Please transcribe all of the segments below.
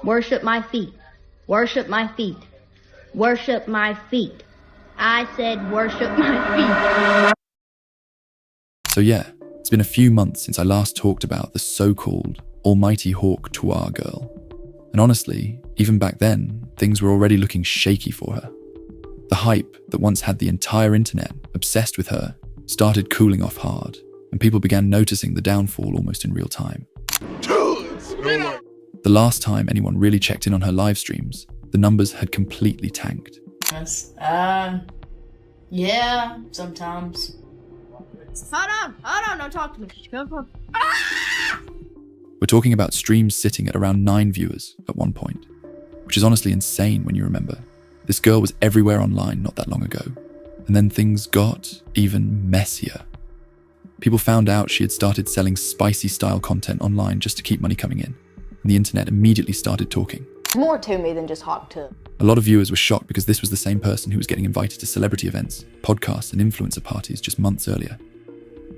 Worship my feet. Worship my feet. Worship my feet. I said worship my feet. So yeah, it's been a few months since I last talked about the so-called almighty hawk Tuah girl. And honestly, even back then, things were already looking shaky for her. The hype that once had the entire internet obsessed with her started cooling off hard, and people began noticing the downfall almost in real time. The last time anyone really checked in on her live streams, the numbers had completely tanked. Yeah, sometimes. Hold on, don't talk to me. We're talking about streams sitting at around 9 viewers at one point, which is honestly insane when you remember. This girl was everywhere online not that long ago, and then things got even messier. People found out she had started selling spicy style content online just to keep money coming in, and the internet immediately started talking. More to me than just hawk to. A lot of viewers were shocked because this was the same person who was getting invited to celebrity events, podcasts, and influencer parties just months earlier.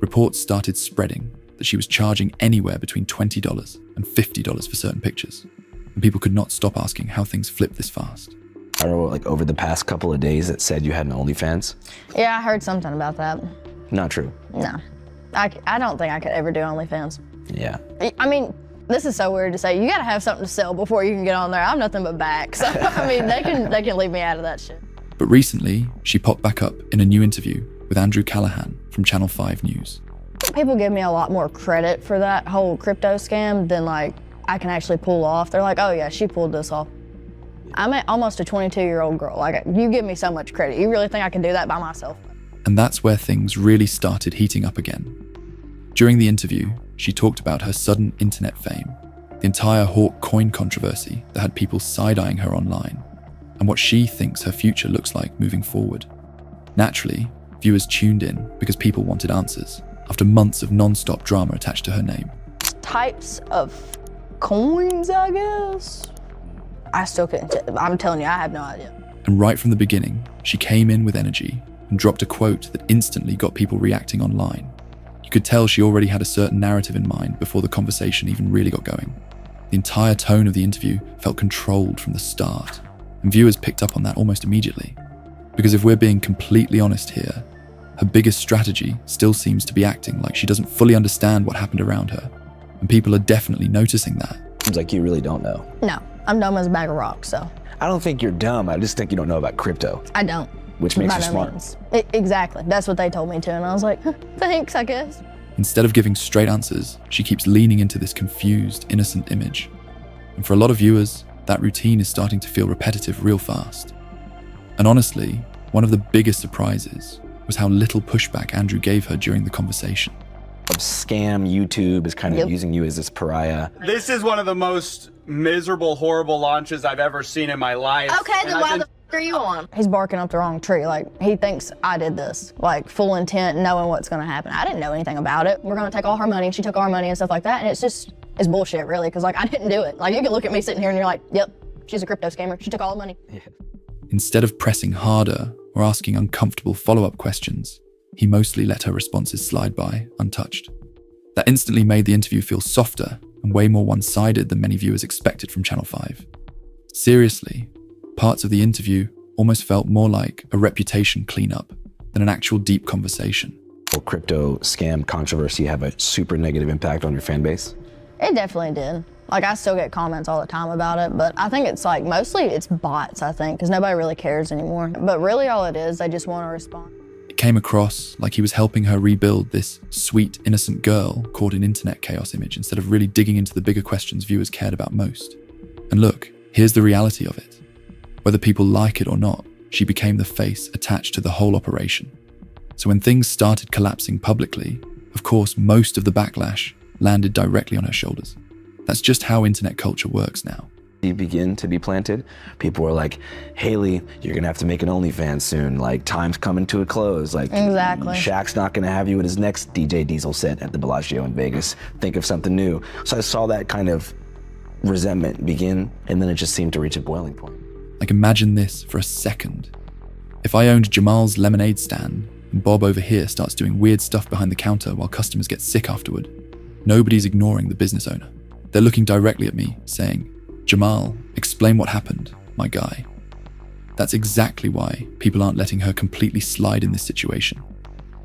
Reports started spreading that she was charging anywhere between $20 and $50 for certain pictures, and people could not stop asking how things flipped this fast. I don't know, like over the past couple of days it said you had an OnlyFans? Yeah, I heard something about that. Not true. No. I don't think I could ever do OnlyFans. Yeah. I mean, this is so weird to say. You gotta have something to sell before you can get on there. I'm nothing but back. So, I mean, they can leave me out of that shit. But recently, she popped back up in a new interview with Andrew Callahan from Channel 5 News. People give me a lot more credit for that whole crypto scam than like I can actually pull off. They're like, oh yeah, she pulled this off. I'm almost a 22-year-old girl. Like, you give me so much credit. You really think I can do that by myself? And that's where things really started heating up again. During the interview, she talked about her sudden internet fame, the entire Hawk coin controversy that had people side-eyeing her online, and what she thinks her future looks like moving forward. Naturally, viewers tuned in because people wanted answers, after months of non-stop drama attached to her name. Types of coins, I guess? I still couldn't, I'm telling you, I have no idea. And right from the beginning, she came in with energy and dropped a quote that instantly got people reacting online. You could tell she already had a certain narrative in mind before the conversation even really got going. The entire tone of the interview felt controlled from the start, and viewers picked up on that almost immediately. Because if we're being completely honest here, her biggest strategy still seems to be acting like she doesn't fully understand what happened around her, and people are definitely noticing that. Seems like you really don't know. No, I'm dumb as a bag of rocks, so. I don't think you're dumb, I just think you don't know about crypto. I don't. Which makes By you no smart. means. Exactly, that's what they told me to, and I was like, thanks, I guess. Instead of giving straight answers, she keeps leaning into this confused, innocent image. And for a lot of viewers, that routine is starting to feel repetitive real fast. And honestly, one of the biggest surprises was how little pushback Andrew gave her during the conversation. Scam YouTube is kind of using you as this pariah. This is one of the most miserable, horrible launches I've ever seen in my life. Okay, then why the f are you on? He's barking up the wrong tree. Like, he thinks I did this. Like, full intent, knowing what's gonna happen. I didn't know anything about it. We're gonna take all her money, she took our money and stuff like that, and it's bullshit, really, because, like, I didn't do it. Like, you can look at me sitting here and you're like, yep, she's a crypto scammer. She took all the money. Yeah. Instead of pressing harder or asking uncomfortable follow-up questions, he mostly let her responses slide by, untouched. That instantly made the interview feel softer and way more one-sided than many viewers expected from Channel 5. Seriously, parts of the interview almost felt more like a reputation cleanup than an actual deep conversation. Will crypto scam controversy have a super negative impact on your fan base? It definitely did. Like, I still get comments all the time about it, but I think it's like, mostly it's bots, I think, because nobody really cares anymore. But really all it is, they just want to respond. It came across like he was helping her rebuild this sweet, innocent girl caught in internet chaos image instead of really digging into the bigger questions viewers cared about most. And look, here's the reality of it. Whether people like it or not, she became the face attached to the whole operation. So when things started collapsing publicly, of course, most of the backlash landed directly on her shoulders. That's just how internet culture works now. You begin to be planted, people were like, Haley, you're gonna have to make an OnlyFans soon. Like, time's coming to a close. Like, exactly. Shaq's not gonna have you at his next DJ Diesel set at the Bellagio in Vegas. Think of something new. So I saw that kind of resentment begin, and then it just seemed to reach a boiling point. Like, imagine this for a second. If I owned Jamal's lemonade stand and Bob over here starts doing weird stuff behind the counter while customers get sick afterward, nobody's ignoring the business owner. They're looking directly at me, saying, Jamal, explain what happened, my guy. That's exactly why people aren't letting her completely slide in this situation.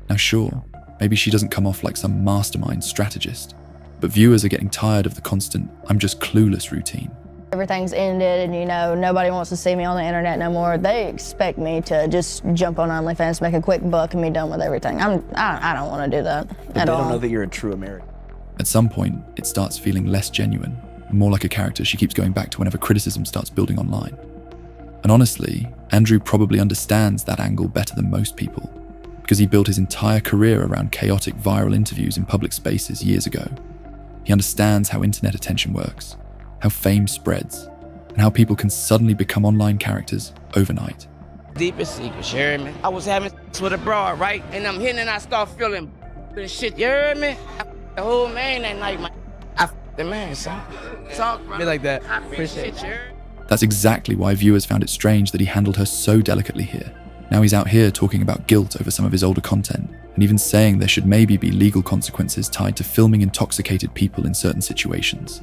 Now sure, maybe she doesn't come off like some mastermind strategist, but viewers are getting tired of the constant "I'm just clueless" routine. Everything's ended and, you know, nobody wants to see me on the internet no more. They expect me to just jump on OnlyFans, make a quick buck, and be done with everything. I don't want to do that But at they all. don't know that you're a true American. At some point, it starts feeling less genuine, and more like a character she keeps going back to whenever criticism starts building online. And honestly, Andrew probably understands that angle better than most people, because he built his entire career around chaotic viral interviews in public spaces years ago. He understands how internet attention works, how fame spreads, and how people can suddenly become online characters overnight. Deepest secret, you heard me? I was having sex with a broad, right? And I'm hitting and I start feeling the shit, you heard me? I the whole man that night, man. I the man, son. Talk me like that. I appreciate you. That's exactly why viewers found it strange that he handled her so delicately here. Now he's out here talking about guilt over some of his older content, and even saying there should maybe be legal consequences tied to filming intoxicated people in certain situations.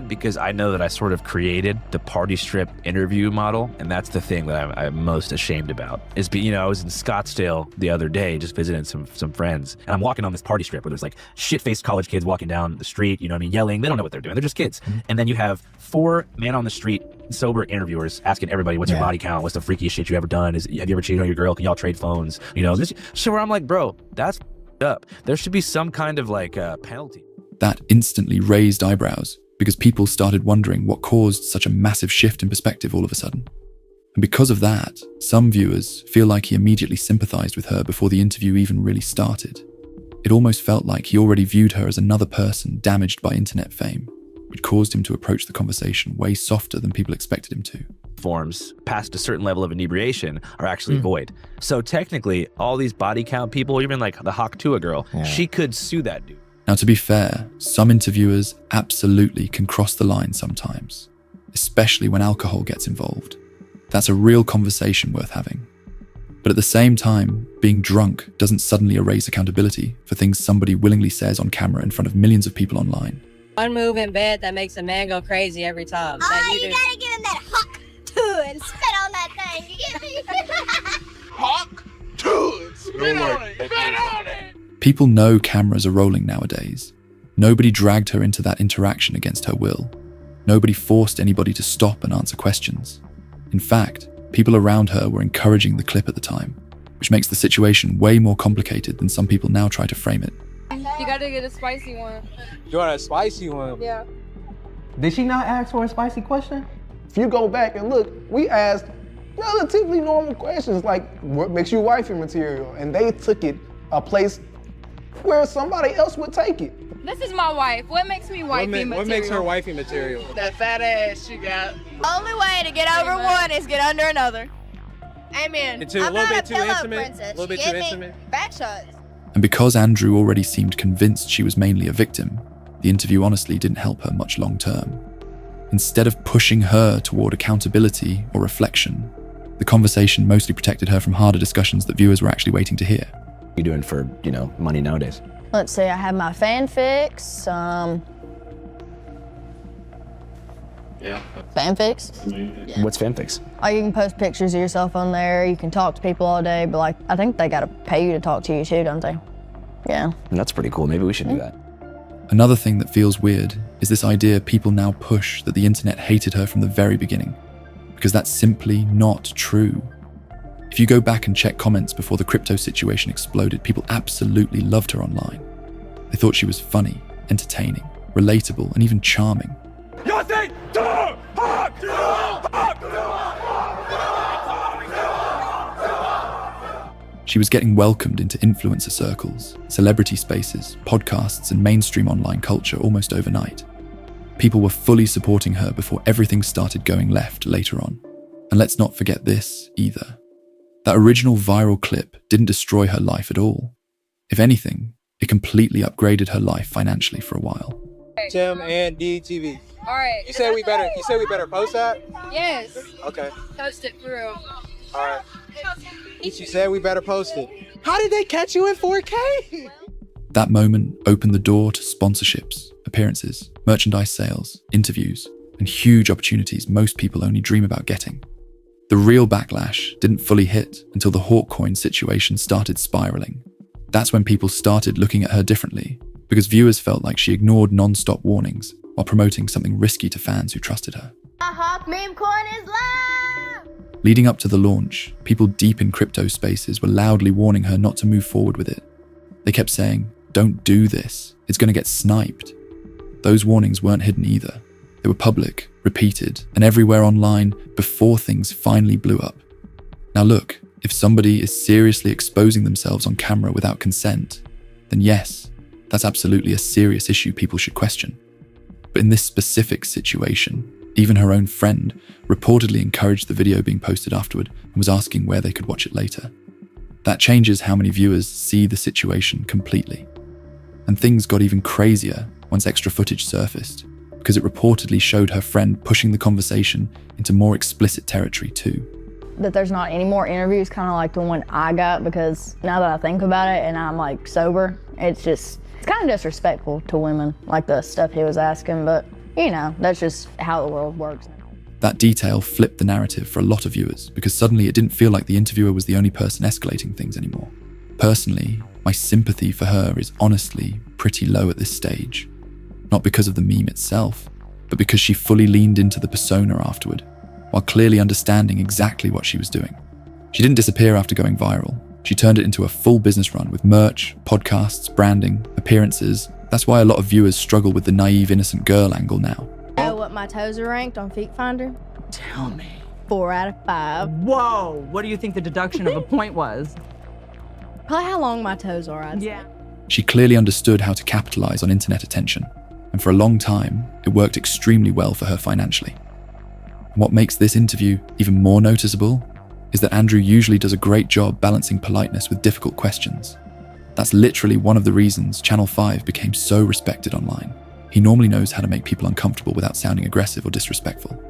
Because I know that I sort of created the party strip interview model, and that's the thing that I'm most ashamed about. I was in Scottsdale the other day just visiting some friends, and I'm walking on this party strip where there's like shit-faced college kids walking down the street, you know what I mean, yelling. They don't know what they're doing. They're just kids. And then you have 4 man on the street sober interviewers asking everybody, what's your body count? What's the freakiest shit you ever done? Have you ever cheated on your girl? Can y'all trade phones? You know, this shit where I'm like, bro, that's up. There should be some kind of like penalty. That instantly raised eyebrows, because people started wondering what caused such a massive shift in perspective all of a sudden. And because of that, some viewers feel like he immediately sympathized with her before the interview even really started. It almost felt like he already viewed her as another person damaged by internet fame, which caused him to approach the conversation way softer than people expected him to. Forms past a certain level of inebriation are actually void. So technically, all these body count people, even like the Tuah girl, she could sue that dude. Now, to be fair, some interviewers absolutely can cross the line sometimes, especially when alcohol gets involved. That's a real conversation worth having. But at the same time, being drunk doesn't suddenly erase accountability for things somebody willingly says on camera in front of millions of people online. One move in bed that makes a man go crazy every time. You gotta give him that hawk Tuah and spit on that thing, you get me? Hawk Tuah, spit on it, spit on it. People know cameras are rolling nowadays. Nobody dragged her into that interaction against her will. Nobody forced anybody to stop and answer questions. In fact, people around her were encouraging the clip at the time, which makes the situation way more complicated than some people now try to frame it. You gotta get a spicy one. You want a spicy one? Yeah. Did she not ask for a spicy question? If you go back and look, we asked relatively normal questions like, what makes you wifey material? And they took it a place where somebody else would take it. This is my wife. What makes me wifey material? What makes her wifey material? That fat ass she got. Only way to get over one is get under another. Amen. A little bit too intimate? A little bit too intimate? Back shots. And because Andrew already seemed convinced she was mainly a victim, the interview honestly didn't help her much long term. Instead of pushing her toward accountability or reflection, the conversation mostly protected her from harder discussions that viewers were actually waiting to hear. What are you doing for, money nowadays? Let's see, I have my fanfics. Fanfics? What's fanfics? Like, you can post pictures of yourself on there, you can talk to people all day, but like, I think they gotta pay you to talk to you too, don't they? Yeah. And that's pretty cool. Maybe we should do that. Another thing that feels weird is this idea people now push that the internet hated her from the very beginning, because that's simply not true. If you go back and check comments before the crypto situation exploded, people absolutely loved her online. They thought she was funny, entertaining, relatable, and even charming. She was getting welcomed into influencer circles, celebrity spaces, podcasts, and mainstream online culture almost overnight. People were fully supporting her before everything started going left later on. And let's not forget this either. That original viral clip didn't destroy her life at all. If anything, it completely upgraded her life financially for a while. Tim and DTV. All right. You said we better post that? Yes. Okay. Post it through. All right. You said we better post it. How did they catch you in 4K? That moment opened the door to sponsorships, appearances, merchandise sales, interviews, and and huge opportunities most people only dream about getting. The real backlash didn't fully hit until the Hawk coin situation started spiraling. That's when people started looking at her differently, because viewers felt like she ignored non-stop warnings while promoting something risky to fans who trusted her. A Hawk meme coin is live! Leading up to the launch, people deep in crypto spaces were loudly warning her not to move forward with it. They kept saying, "Don't do this, it's going to get sniped." Those warnings weren't hidden either. They were public, repeated, and everywhere online before things finally blew up. Now look, if somebody is seriously exposing themselves on camera without consent, then yes, that's absolutely a serious issue people should question. But in this specific situation, even her own friend reportedly encouraged the video being posted afterward and was asking where they could watch it later. That changes how many viewers see the situation completely. And things got even crazier once extra footage surfaced, because it reportedly showed her friend pushing the conversation into more explicit territory too. That there's not any more interviews kind of like the one I got, because now that I think about it and I'm like sober, it's kind of disrespectful to women, like the stuff he was asking, but you know, that's just how the world works. That detail flipped the narrative for a lot of viewers, because suddenly it didn't feel like the interviewer was the only person escalating things anymore. Personally, my sympathy for her is honestly pretty low at this stage. Not because of the meme itself, but because she fully leaned into the persona afterward, while clearly understanding exactly what she was doing. She didn't disappear after going viral. She turned it into a full business run with merch, podcasts, branding, appearances. That's why a lot of viewers struggle with the naive, innocent girl angle now. Know what my toes are ranked on Feet Finder? Tell me. 4 out of 5. Whoa, what do you think the deduction of a point was? Probably how long my toes are, I'd say. Yeah. She clearly understood how to capitalize on internet attention, and for a long time, it worked extremely well for her financially. And what makes this interview even more noticeable is that Andrew usually does a great job balancing politeness with difficult questions. That's literally one of the reasons Channel 5 became so respected online. He normally knows how to make people uncomfortable without sounding aggressive or disrespectful.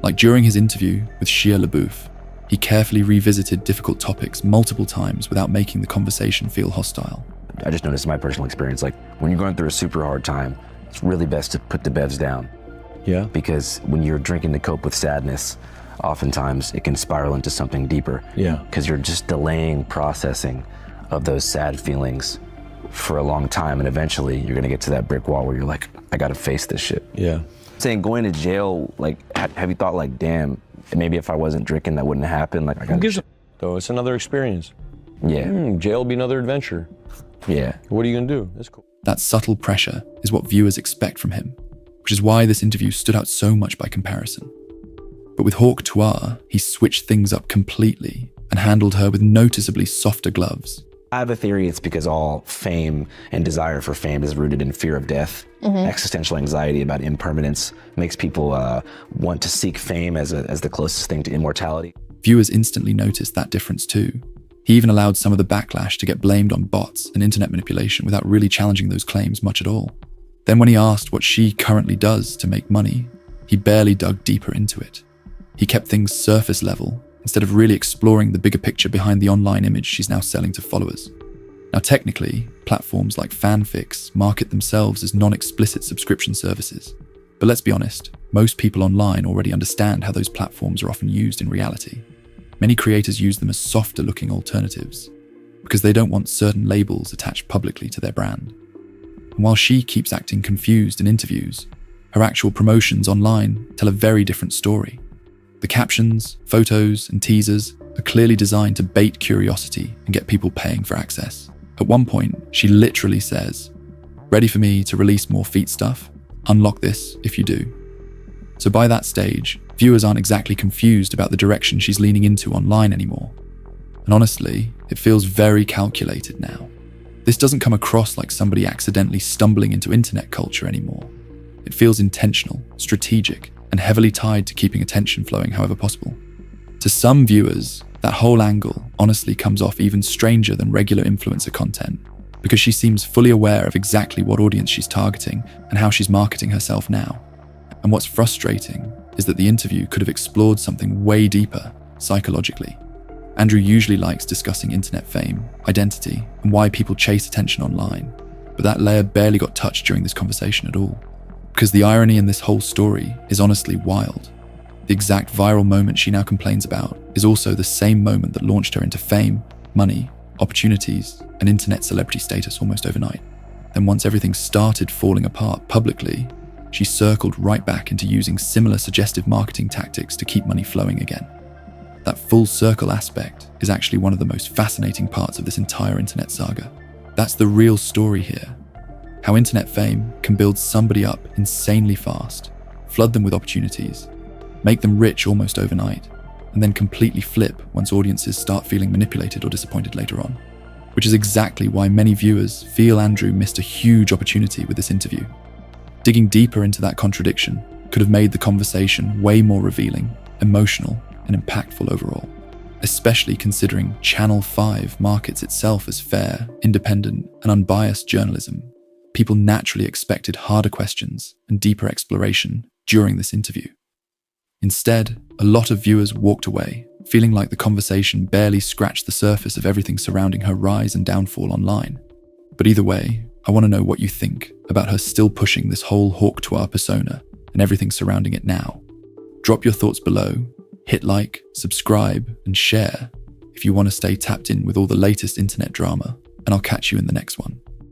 Like during his interview with Shia LaBeouf, he carefully revisited difficult topics multiple times without making the conversation feel hostile. I just noticed in my personal experience, like when you're going through a super hard time, it's really best to put the bevs down. Yeah. Because when you're drinking to cope with sadness, oftentimes it can spiral into something deeper. Yeah. Because you're just delaying processing of those sad feelings for a long time, and eventually you're gonna get to that brick wall where you're like, I gotta face this shit. Yeah. Saying going to jail, like, have you thought like, damn, maybe if I wasn't drinking, that wouldn't have happened? Like, Who gives a though? It's another experience. Yeah. Jail will be another adventure. Yeah. What are you gonna do? That's cool. That subtle pressure is what viewers expect from him, which is why this interview stood out so much by comparison. But with Hawk Tuah, he switched things up completely and handled her with noticeably softer gloves. I have a theory it's because all fame and desire for fame is rooted in fear of death. Existential anxiety about impermanence makes people want to seek fame as the closest thing to immortality. Viewers instantly noticed that difference too. He even allowed some of the backlash to get blamed on bots and internet manipulation without really challenging those claims much at all. Then when he asked what she currently does to make money, he barely dug deeper into it. He kept things surface level instead of really exploring the bigger picture behind the online image she's now selling to followers. Now technically, platforms like Fanfics market themselves as non-explicit subscription services. But let's be honest, most people online already understand how those platforms are often used in reality. Many creators use them as softer looking alternatives because they don't want certain labels attached publicly to their brand. And while she keeps acting confused in interviews, her actual promotions online tell a very different story. The captions, photos, and teasers are clearly designed to bait curiosity and get people paying for access. At one point, she literally says, "Ready for me to release more feet stuff? Unlock this if you do." So by that stage, viewers aren't exactly confused about the direction she's leaning into online anymore. And honestly, it feels very calculated now. This doesn't come across like somebody accidentally stumbling into internet culture anymore. It feels intentional, strategic, and heavily tied to keeping attention flowing however possible. To some viewers, that whole angle honestly comes off even stranger than regular influencer content, because she seems fully aware of exactly what audience she's targeting and how she's marketing herself now. And what's frustrating is that the interview could have explored something way deeper, psychologically. Andrew usually likes discussing internet fame, identity, and why people chase attention online, but that layer barely got touched during this conversation at all. Because the irony in this whole story is honestly wild. The exact viral moment she now complains about is also the same moment that launched her into fame, money, opportunities, and internet celebrity status almost overnight. And once everything started falling apart publicly, she circled right back into using similar suggestive marketing tactics to keep money flowing again. That full circle aspect is actually one of the most fascinating parts of this entire internet saga. That's the real story here. How internet fame can build somebody up insanely fast, flood them with opportunities, make them rich almost overnight, and then completely flip once audiences start feeling manipulated or disappointed later on. Which is exactly why many viewers feel Andrew missed a huge opportunity with this interview. Digging deeper into that contradiction could have made the conversation way more revealing, emotional, and impactful overall, especially considering Channel 5 markets itself as fair, independent, and unbiased journalism. People naturally expected harder questions and deeper exploration during this interview. Instead, a lot of viewers walked away, feeling like the conversation barely scratched the surface of everything surrounding her rise and downfall online. But either way, I want to know what you think about her still pushing this whole Tuah persona and everything surrounding it now. Drop your thoughts below, hit like, subscribe, and share if you want to stay tapped in with all the latest internet drama, and I'll catch you in the next one.